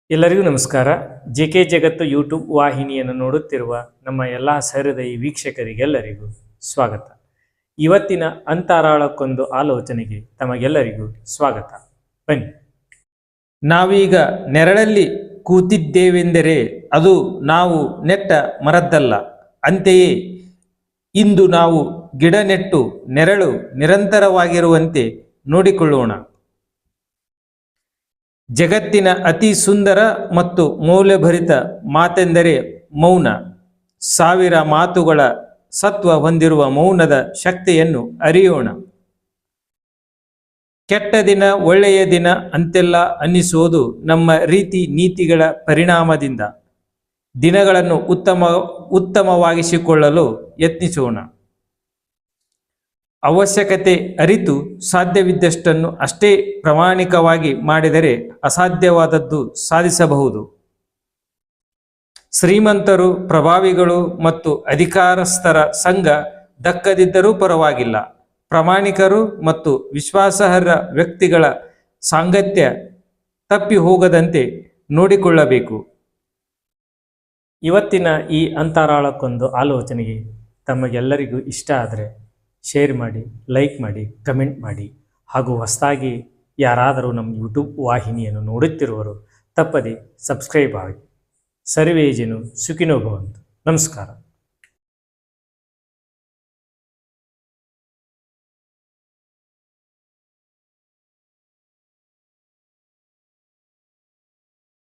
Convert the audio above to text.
ಎಲ್ಲರಿಗೂ ನಮಸ್ಕಾರ. ಜೆಕೆ ಜಗತ್ತು ಯೂಟ್ಯೂಬ್ ವಾಹಿನಿಯನ್ನು ನೋಡುತ್ತಿರುವ ನಮ್ಮ ಎಲ್ಲ ಸಹೃದಯಿ ವೀಕ್ಷಕರಿಗೆಲ್ಲರಿಗೂ ಸ್ವಾಗತ. ಇವತ್ತಿನ ಅಂತರಾಳಕ್ಕೊಂದು ಆಲೋಚನೆಗೆ ತಮಗೆಲ್ಲರಿಗೂ ಸ್ವಾಗತ. ಬನ್ನಿ, ನಾವೀಗ ನೆರಳಲ್ಲಿ ಕೂತಿದ್ದೇವೆಂದರೆ ಅದು ನಾವು ನೆಟ್ಟ ಮರದ್ದಲ್ಲ. ಅಂತೆಯೇ ಇಂದು ನಾವು ಗಿಡ ನೆಟ್ಟು ನೆರಳು ನಿರಂತರವಾಗಿರುವಂತೆ ನೋಡಿಕೊಳ್ಳೋಣ. ಜಗತ್ತಿನ ಅತಿ ಸುಂದರ ಮತ್ತು ಮೌಲ್ಯಭರಿತ ಮಾತೆಂದರೆ ಮೌನ. ಸಾವಿರ ಮಾತುಗಳ ಸತ್ವ ಹೊಂದಿರುವ ಮೌನದ ಶಕ್ತಿಯನ್ನು ಅರಿಯೋಣ. ಕೆಟ್ಟ ದಿನ ಒಳ್ಳೆಯ ದಿನ ಅಂತೆಲ್ಲ ಅನ್ನಿಸೋದು ನಮ್ಮ ರೀತಿ ನೀತಿಗಳ ಪರಿಣಾಮದಿಂದ. ದಿನಗಳನ್ನು ಉತ್ತಮವಾಗಿಸಿಕೊಳ್ಳಲು ಯತ್ನಿಸೋಣ. ಅವಶ್ಯಕತೆ ಅರಿತು ಸಾಧ್ಯವಿದ್ದಷ್ಟನ್ನು ಅಷ್ಟೇ ಪ್ರಾಮಾಣಿಕವಾಗಿ ಮಾಡಿದರೆ ಅಸಾಧ್ಯವಾದದ್ದು ಸಾಧಿಸಬಹುದು. ಶ್ರೀಮಂತರು, ಪ್ರಭಾವಿಗಳು ಮತ್ತು ಅಧಿಕಾರಸ್ಥರ ಸಂಘ ದಕ್ಕದಿದ್ದರೂ ಪರವಾಗಿಲ್ಲ. ಪ್ರಾಮಾಣಿಕರು ಮತ್ತು ವಿಶ್ವಾಸಾರ್ಹ ವ್ಯಕ್ತಿಗಳ ಸಾಂಗತ್ಯ ತಪ್ಪಿ ಹೋಗದಂತೆ ನೋಡಿಕೊಳ್ಳಬೇಕು. ಇವತ್ತಿನ ಈ ಅಂತರಾಳಕ್ಕೊಂದು ಆಲೋಚನೆಗೆ ತಮಗೆಲ್ಲರಿಗೂ ಇಷ್ಟ ಆದರೆ ಶೇರ್ ಮಾಡಿ, ಲೈಕ್ ಮಾಡಿ, ಕಮೆಂಟ್ ಮಾಡಿ. ಹಾಗೂ ಹೊಸದಾಗಿ ಯಾರಾದರೂ ನಮ್ಮ ಯೂಟ್ಯೂಬ್ ವಾಹಿನಿಯನ್ನು ನೋಡುತ್ತಿರುವರು ತಪ್ಪದೆ ಸಬ್ಸ್ಕ್ರೈಬ್ ಆಗಿ. ಸರ್ವೇ ಜನ ಸುಖಿನೋ ಭವಂತು. ನಮಸ್ಕಾರ.